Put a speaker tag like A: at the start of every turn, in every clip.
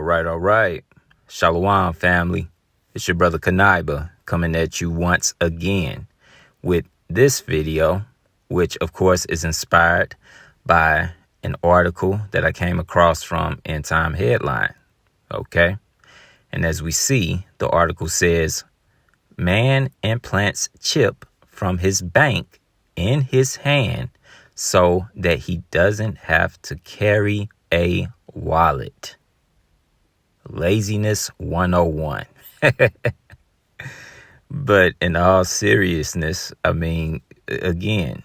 A: All right. Shalom, family. It's your brother Kanaiba coming at you once again with this video, which of course is inspired by an article that I came across from End Time Headline. Okay. And as we see, the article says, man implants chip from his bank in his hand so that he doesn't have to carry a wallet. Laziness 101. But in all seriousness, I mean, again,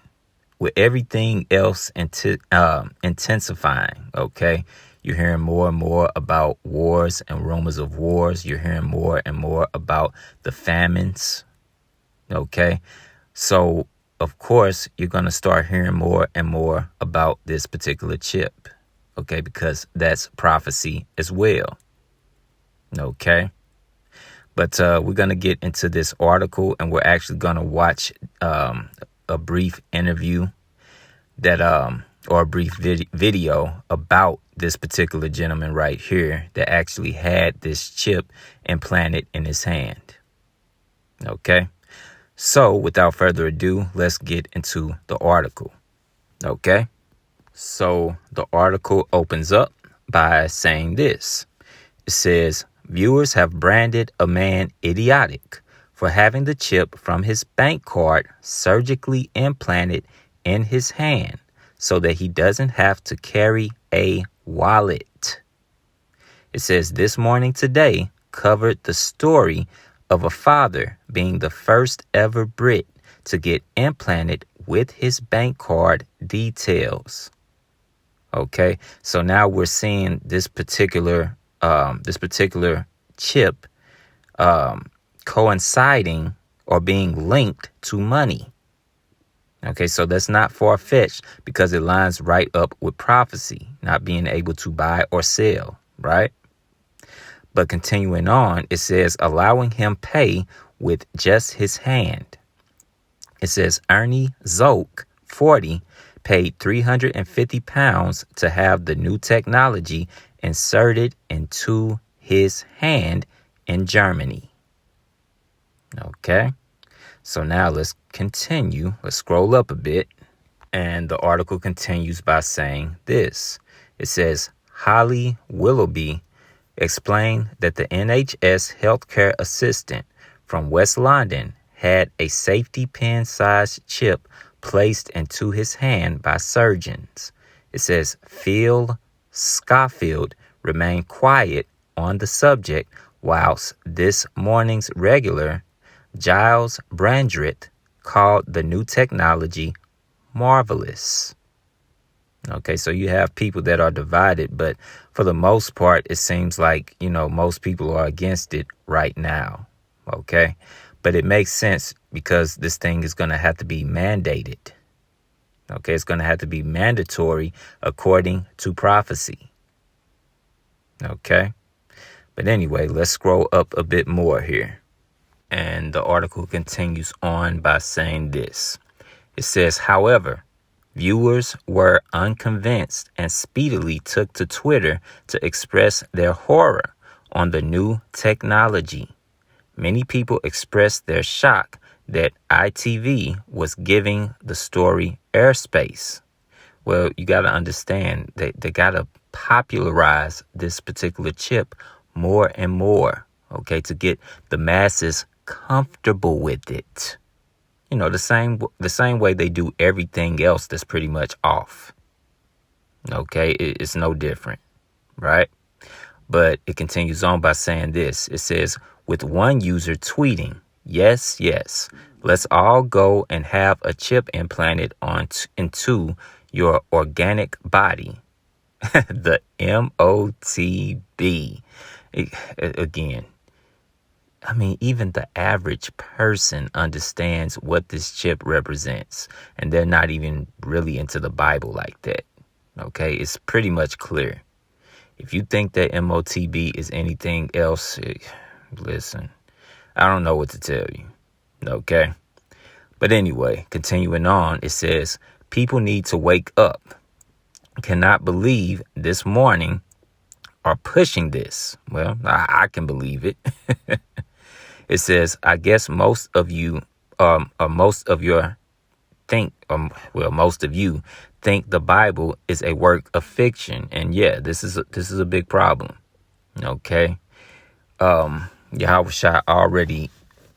A: with everything else intensifying, okay, you're hearing more and more about wars and rumors of wars. You're hearing more and more about the famines, okay? So, of course, you're going to start hearing more and more about this particular chip, okay, because that's prophecy as well, okay? But we're going to get into this article, and we're actually going to watch a brief interview that or a brief video about this particular gentleman right here that actually had this chip implanted in his hand. Okay, so without further ado, let's get into the article. Okay, so the article opens up by saying this. It says, viewers have branded a man idiotic for having the chip from his bank card surgically implanted in his hand so that he doesn't have to carry a wallet. It says This Morning Today covered the story of a father being the first ever Brit to get implanted with his bank card details. Okay, so now we're seeing this particular chip coinciding or being linked to money. Okay, so that's not far-fetched because it lines right up with prophecy, not being able to buy or sell, right? But continuing on, it says allowing him pay with just his hand. It says Ernie Zoke, 40, paid £350 to have the new technology inserted into his hand in Germany. Okay, so now let's continue. Let's scroll up a bit. And the article continues by saying this. It says, Holly Willoughby explained that the NHS healthcare assistant from West London had a safety pin-sized chip placed into his hand by surgeons. It says Phil Schofield remained quiet on the subject whilst this morning's regular Giles Brandrett called the new technology marvelous. Okay, so you have people that are divided, but for the most part, it seems like, most people are against it right now. Okay, but it makes sense because this thing is going to have to be mandated. Okay, it's going to have to be mandatory according to prophecy. Okay, but anyway, let's scroll up a bit more here. And the article continues on by saying this. It says, however, viewers were unconvinced and speedily took to Twitter to express their horror on the new technology. Many people expressed their shock that ITV was giving the story airspace. Well, you got to understand they got to popularize this particular chip more and more, okay, to get the masses comfortable with it. The same way they do everything else that's pretty much off. Okay, it's no different, right? But it continues on by saying this. It says, with one user tweeting, yes, let's all go and have a chip implanted into your organic body. The MOTB. Again, I mean, even the average person understands what this chip represents, and they're not even really into the Bible like that. Okay, it's pretty much clear. If you think that MOTB is anything else, listen, I don't know what to tell you. Okay, but anyway, continuing on, it says people need to wake up. Cannot believe this morning are pushing this. Well, I can believe it. It says, I guess most of you most of you think the Bible is a work of fiction. And yeah, this is a big problem. Okay. Yahweh Shai already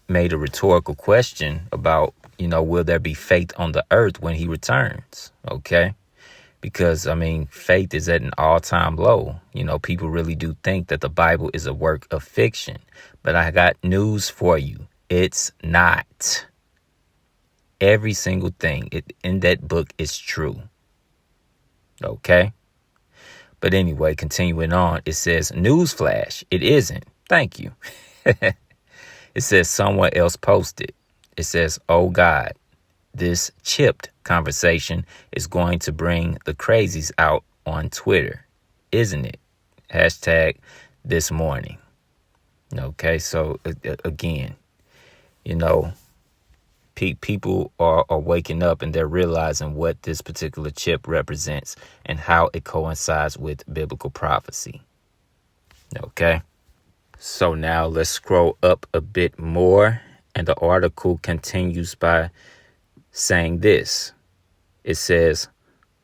A: made a rhetorical question about, will there be faith on the earth when he returns? Okay. Because, faith is at an all-time low. People really do think that the Bible is a work of fiction. But I got news for you. It's not. Every single thing in that book is true. Okay? But anyway, continuing on, it says, newsflash, it isn't. Thank you. It says someone else posted. It says, oh God, this chipped conversation is going to bring the crazies out on Twitter, isn't it? Hashtag this morning. Okay, so again, people are waking up and they're realizing what this particular chip represents and how it coincides with biblical prophecy. Okay, so now let's scroll up a bit more, and the article continues by saying this. It says,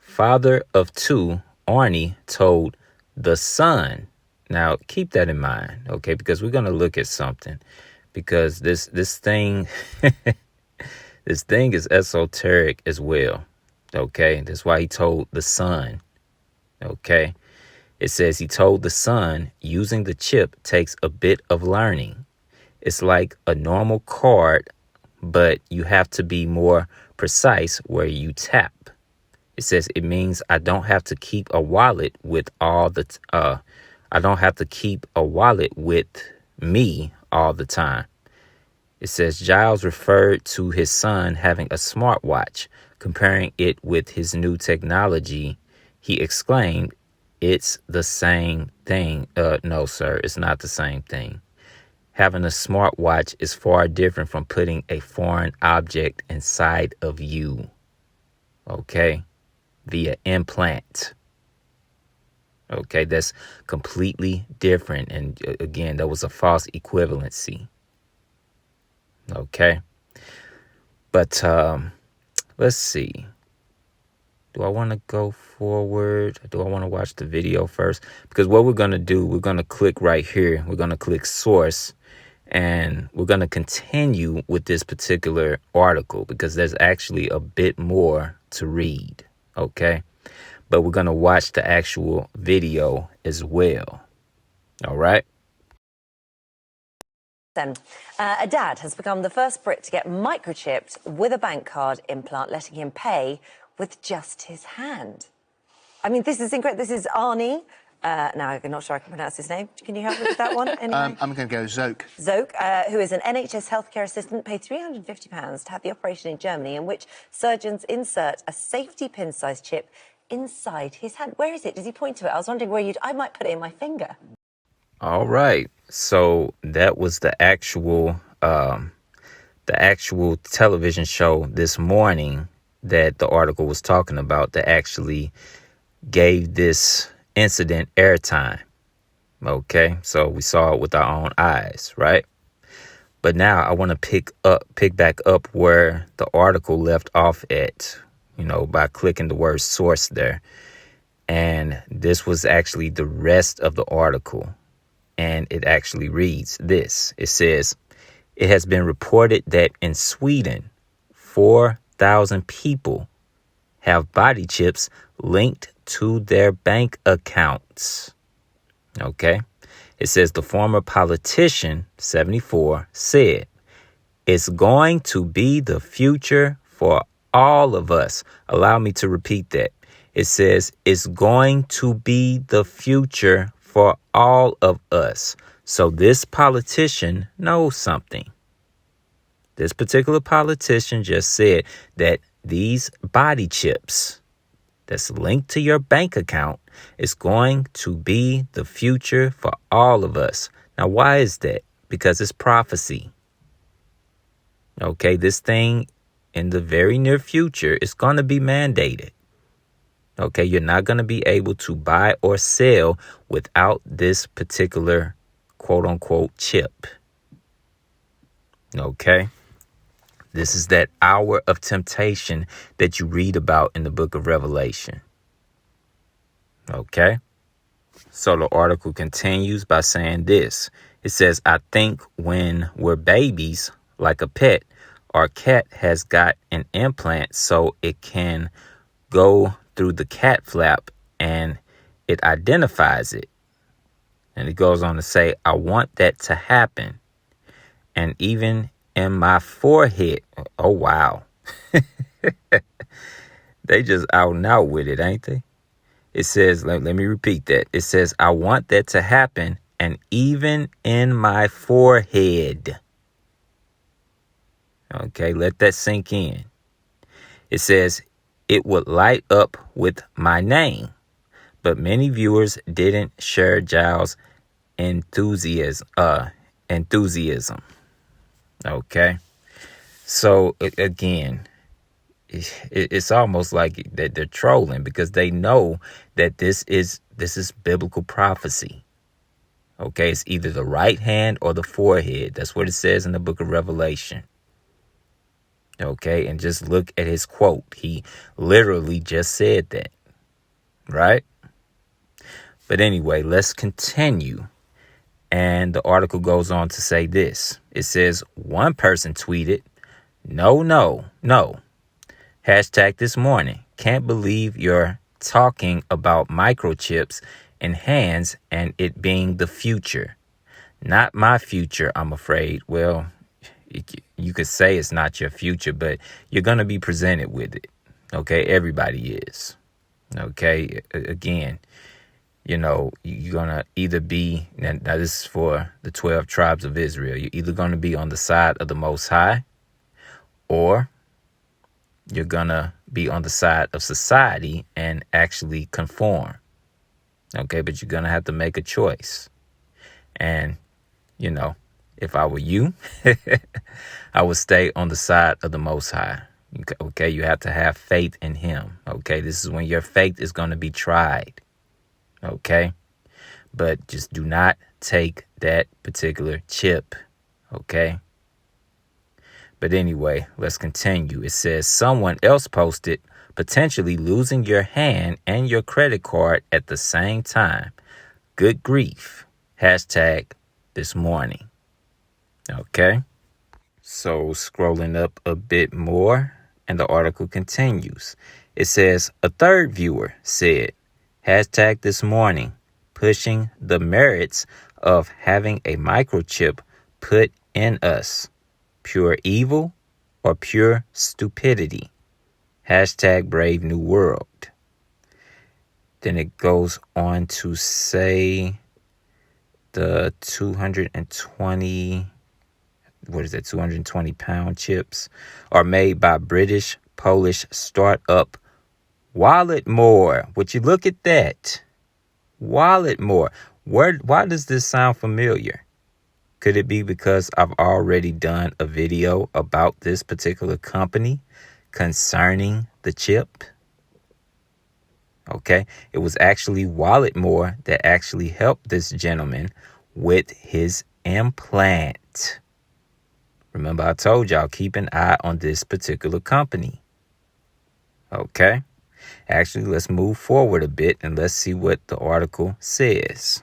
A: father of two, Arnie, told the son. Now, keep that in mind, okay, because we're going to look at something, because this thing, this thing is esoteric as well, okay? That's why he told the son, okay? It says he told the son using the chip takes a bit of learning. It's like a normal card, but you have to be more precise where you tap. It says it means I don't have to keep a wallet with I don't have to keep a wallet with me all the time. It says Giles referred to his son having a smartwatch, comparing it with his new technology. He exclaimed, it's the same thing. No, sir, it's not the same thing. Having a smartwatch is far different from putting a foreign object inside of you. Okay? Via implant. Okay, that's completely different. And again, that was a false equivalency. Okay. But let's see. Do I want to go forward? Do I want to watch the video first? Because what we're going to do, we're going to click right here. We're going to click source. And we're going to continue with this particular article because there's actually a bit more to read. Okay. But we're going to watch the actual video as well. All right.
B: A dad has become the first Brit to get microchipped with a bank card implant, letting him pay with just his hand. I mean, this is incredible. This is Arnie. Now, I'm not sure I can pronounce his name. Can you help me with that one? Anyway?
C: I'm going to go Zoke.
B: Zoke, who is an NHS healthcare assistant, paid £350 to have the operation in Germany, in which surgeons insert a safety pin-sized chip inside his hand. Where is it? Does he point to it? I was wondering where I might put it in my finger.
A: All right. So that was the actual television show this morning that the article was talking about that actually gave this incident airtime. Okay. So we saw it with our own eyes, right? But now I want to pick back up where the article left off at, by clicking the word source there. And this was actually the rest of the article. And it actually reads this. It says, it has been reported that in Sweden, 4,000 people have body chips linked to their bank accounts. Okay. It says the former politician, 74, said, it's going to be the future for all of us. Allow me to repeat that. It says it's going to be the future for all of us. So this politician knows something. This particular politician just said that these body chips that's linked to your bank account is going to be the future for all of us. Now, why is that? Because it's prophecy. Okay, this thing in the very near future is going to be mandated. Okay, you're not going to be able to buy or sell without this particular quote unquote chip. Okay, this is that hour of temptation that you read about in the book of Revelation. Okay, so the article continues by saying this. It says, I think when we're babies, like a pet, our cat has got an implant so it can go through the cat flap and it identifies it. And it goes on to say, I want that to happen. And even in my forehead. Oh, wow. They just out and out with it, ain't they? It says, let me repeat that. It says, I want that to happen. And even in my forehead. Okay, let that sink in. It says, it would light up with my name. But many viewers didn't share Giles' enthusiasm. Okay. So again, it's almost like that they're trolling because they know that this is biblical prophecy. Okay, it's either the right hand or the forehead. That's what it says in the book of Revelation. Okay, and just look at his quote. He literally just said that, right? But anyway, let's continue. And the article goes on to say this. It says, one person tweeted, no. Hashtag this morning. Can't believe you're talking about microchips in hands and it being the future. Not my future, I'm afraid. Well, you could say it's not your future, but you're going to be presented with it. Okay, everybody is. Okay, again, you know, you're going to either be, now this is for the 12 tribes of Israel, you're either going to be on the side of the Most High or you're going to be on the side of society and actually conform. Okay, but you're going to have to make a choice. And, you know, if I were you, I would stay on the side of the Most High. Okay, you have to have faith in him. Okay, this is when your faith is going to be tried. Okay, but just do not take that particular chip. Okay. But anyway, let's continue. It says someone else posted potentially losing your hand and your credit card at the same time. Good grief. Hashtag this morning. Okay. So scrolling up a bit more and the article continues. It says a third viewer said, hashtag this morning, pushing the merits of having a microchip put in us. Pure evil or pure stupidity. Hashtag Brave New World. Then it goes on to say the 220 pound chips are made by British Polish startup Walletmore. Would you look at that? Walletmore. Why does this sound familiar? Could it be because I've already done a video about this particular company concerning the chip? Okay, it was actually Walletmore that actually helped this gentleman with his implant. Remember, I told y'all, keep an eye on this particular company. Okay, actually, let's move forward a bit and let's see what the article says.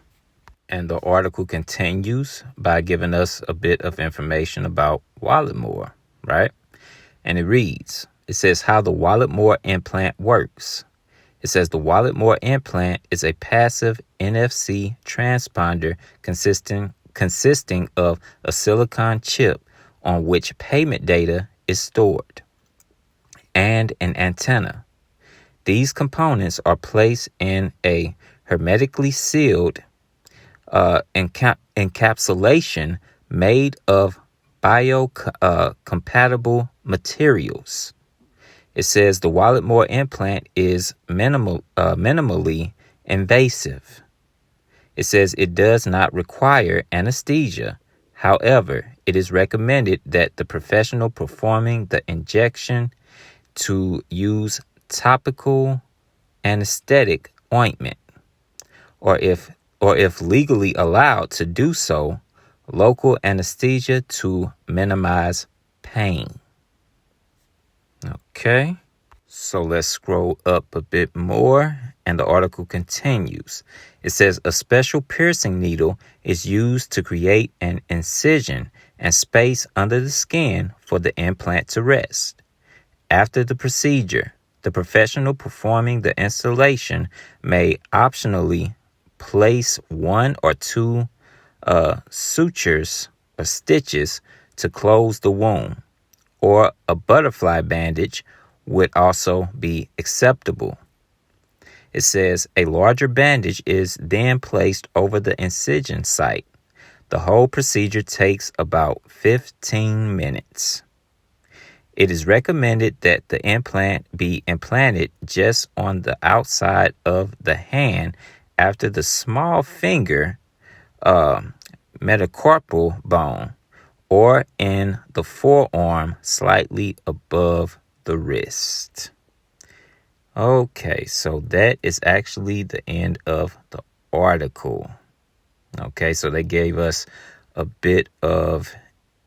A: And the article continues by giving us a bit of information about Walletmore, right? And it reads, it says how the Walletmore implant works. It says the Walletmore implant is a passive NFC transponder consisting of a silicon chip on which payment data is stored and an antenna. These components are placed in a hermetically sealed encapsulation made of biocompatible materials. It says the Walletmore implant is minimally invasive. It says it does not require anesthesia. However, it is recommended that the professional performing the injection to use topical anesthetic ointment, or if legally allowed to do so, local anesthesia to minimize pain. Okay, so let's scroll up a bit more, and the article continues. It says a special piercing needle is used to create an incision and space under the skin for the implant to rest. After the procedure, the professional performing the installation may optionally place one or two sutures or stitches to close the wound, or a butterfly bandage would also be acceptable. It says a larger bandage is then placed over the incision site. The whole procedure takes about 15 minutes. It is recommended that the implant be implanted just on the outside of the hand after the small finger metacarpal bone, or in the forearm slightly above the wrist. Okay, so that is actually the end of the article. Okay, so they gave us a bit of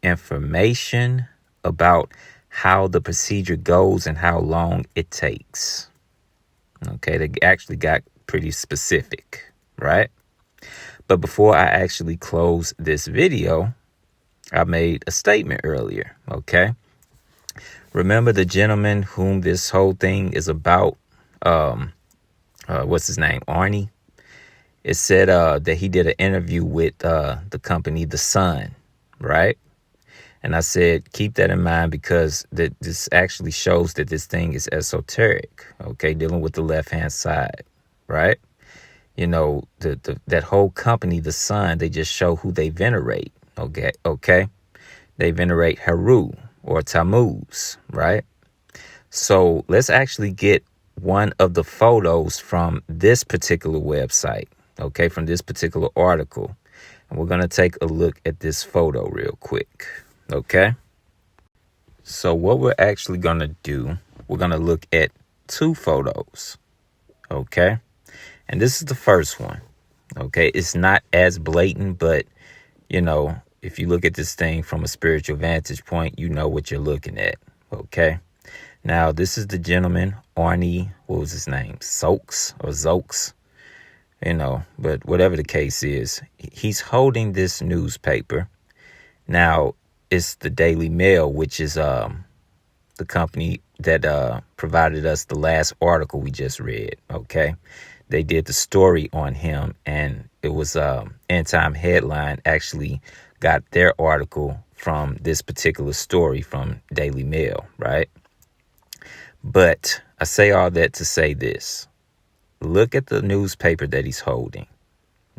A: information about how the procedure goes and how long it takes. Okay, they actually got pretty specific, right? But before I actually close this video, I made a statement earlier, okay? Remember the gentleman whom this whole thing is about? What's his name? Arnie? It said that he did an interview with the company The Sun, right? And I said, keep that in mind, because this actually shows that this thing is esoteric, okay? Dealing with the left-hand side, right? You know, that whole company, The Sun, they just show who they venerate, okay? They venerate Heru or Tammuz, right? So let's actually get one of the photos from this particular website, okay, from this particular article. And we're going to take a look at this photo real quick, okay? So what we're actually going to do, we're going to look at two photos, okay? And this is the first one, okay? It's not as blatant, but, you know, if you look at this thing from a spiritual vantage point, you know what you're looking at, okay? Now, this is the gentleman, Arnie, what was his name? Zokes, you know, but whatever the case is, he's holding this newspaper. Now, it's the Daily Mail, which is the company that provided us the last article we just read, okay? They did the story on him, and it was End Time Headline actually got their article from this particular story from Daily Mail, right? But I say all that to say this. Look at the newspaper that he's holding,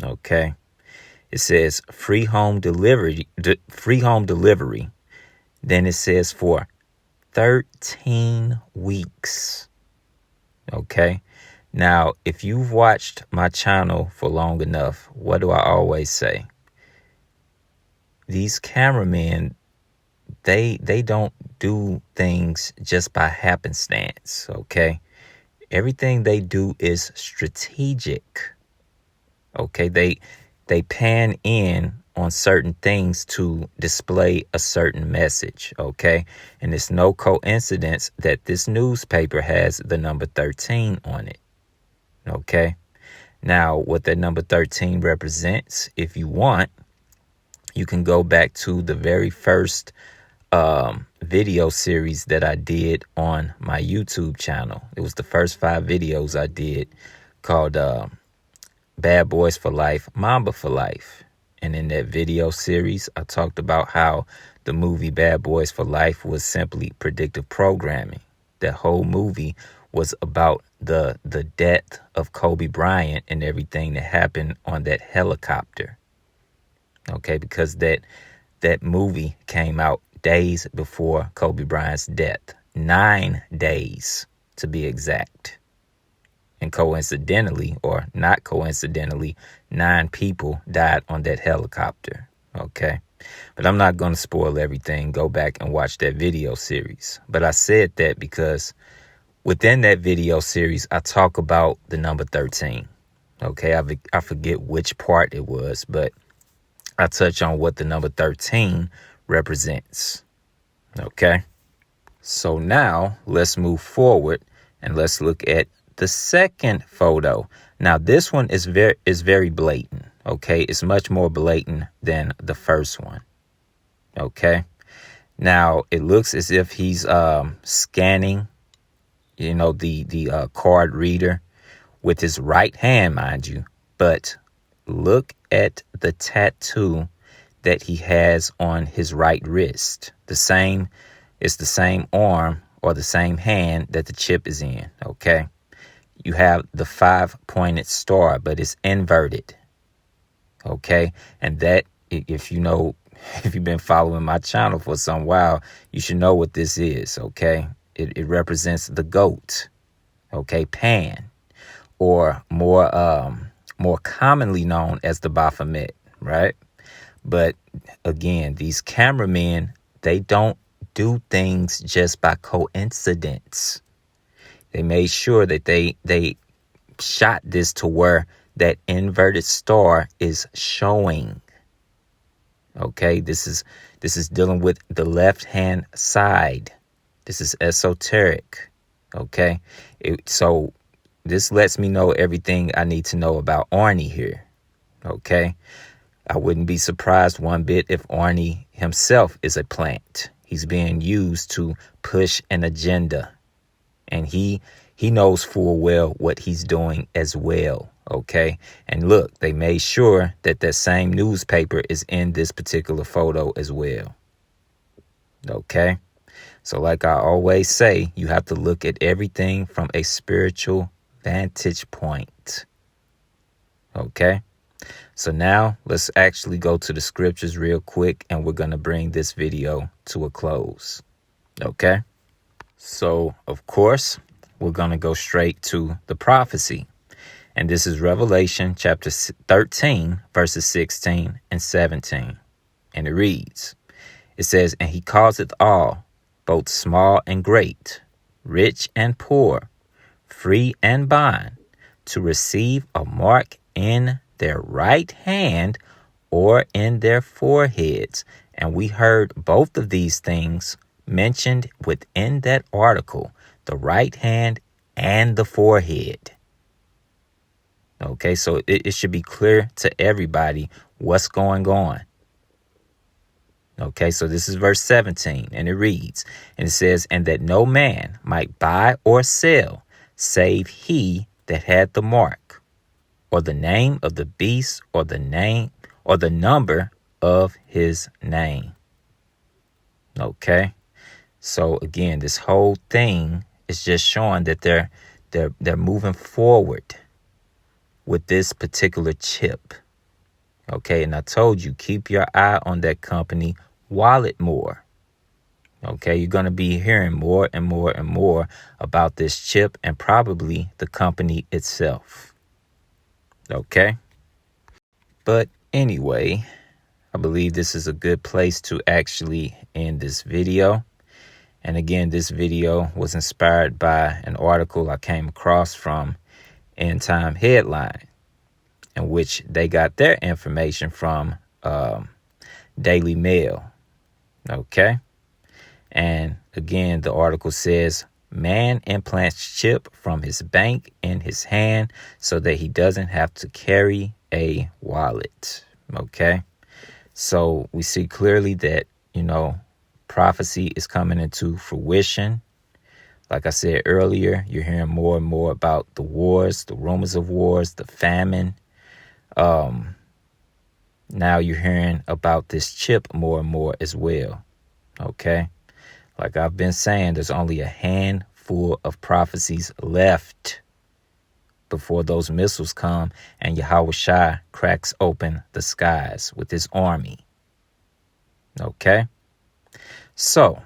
A: okay? It says free home delivery. Then it says for 13 weeks, okay? Now, if you've watched my channel for long enough, what do I always say? These cameramen, they don't do things just by happenstance, okay? Everything they do is strategic, okay? They pan in on certain things to display a certain message, okay? And it's no coincidence that this newspaper has the number 13 on it, okay? Now, what that number 13 represents, if you want, you can go back to the very first video series that I did on my YouTube channel. It was the first 5 videos I did called Bad Boys for Life, Mamba for Life. And in that video series, I talked about how the movie Bad Boys for Life was simply predictive programming. That whole movie was about the death of Kobe Bryant and everything that happened on that helicopter. Okay, because that movie came out days before Kobe Bryant's death. 9 days to be exact. And coincidentally, or not coincidentally, 9 people died on that helicopter. Okay. But I'm not going to spoil everything. Go back and watch that video series. But I said that because within that video series, I talk about the number 13. Okay, I forget which part it was, but I touch on what the number 13 represents. Okay, so now let's move forward and let's look at the second photo. Now this one is very blatant. Okay, it's much more blatant than the first one. Okay, now it looks as if he's scanning, the card reader with his right hand, mind you. But look at the tattoo that he has on his right wrist. It's the same arm or the same hand that the chip is in. Okay, you have the 5-pointed star, but it's inverted. Okay, and that, if you've been following my channel for some while, you should know what this is. Okay, it represents the goat. Okay, Pan, or more commonly known as the Baphomet, right? But again, these cameramen, they don't do things just by coincidence. They made sure that they shot this to where that inverted star is showing. Okay, this is dealing with the left hand side. This is esoteric. Okay, so this lets me know everything I need to know about Arnie here. Okay, I wouldn't be surprised one bit if Arnie himself is a plant. He's being used to push an agenda, and he knows full well what he's doing as well. Okay, and look, they made sure that same newspaper is in this particular photo as well. Okay, so like I always say, you have to look at everything from a spiritual vantage point. Okay, so now let's actually go to the scriptures real quick, and we're going to bring this video to a close. Okay, so of course, we're going to go straight to the prophecy. And this is Revelation chapter 13, verses 16 and 17. And it reads, it says, "And he causeth all, both small and great, rich and poor, free and bond, to receive a mark in their right hand or in their foreheads." And we heard both of these things mentioned within that article, the right hand and the forehead. Okay, so it should be clear to everybody what's going on. Okay, so this is verse 17, and it reads, and it says, "And that no man might buy or sell, save he that had the mark, or the name of the beast, or the name, or the number of his name." Okay, so again, this whole thing is just showing that they're moving forward with this particular chip. Okay, and I told you, keep your eye on that company, Wallet more. Okay, you're going to be hearing more and more and more about this chip and probably the company itself. Okay, but anyway, I believe this is a good place to actually end this video. And again, this video was inspired by an article I came across from End Time Headline, in which they got their information from Daily Mail. Okay, and again, the article says, "Man implants chip from his bank in his hand so that he doesn't have to carry a wallet." Okay, so we see clearly that, prophecy is coming into fruition. Like I said earlier, you're hearing more and more about the wars, the rumors of wars, the famine. Now you're hearing about this chip more and more as well. Okay, like I've been saying, there's only a handful of prophecies left before those missiles come and Yahweh Shai cracks open the skies with his army. Okay, so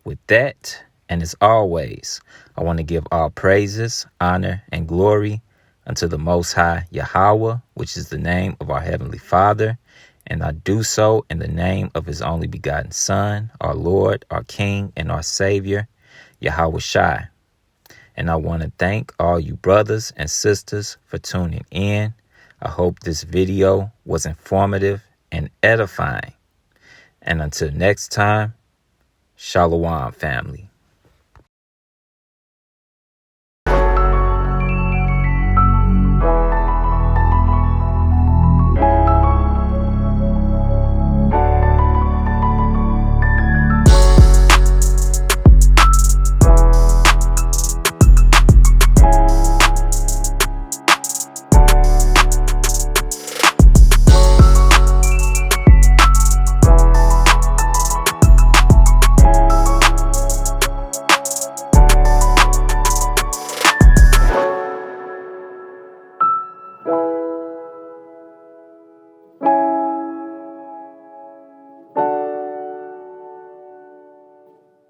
A: with that, and as always, I want to give all praises, honor, and glory unto the Most High Yahweh, which is the name of our Heavenly Father. And I do so in the name of his only begotten Son, our Lord, our King, and our Savior, Yahweh Shai. And I want to thank all you brothers and sisters for tuning in. I hope this video was informative and edifying. And until next time, Shalom, family.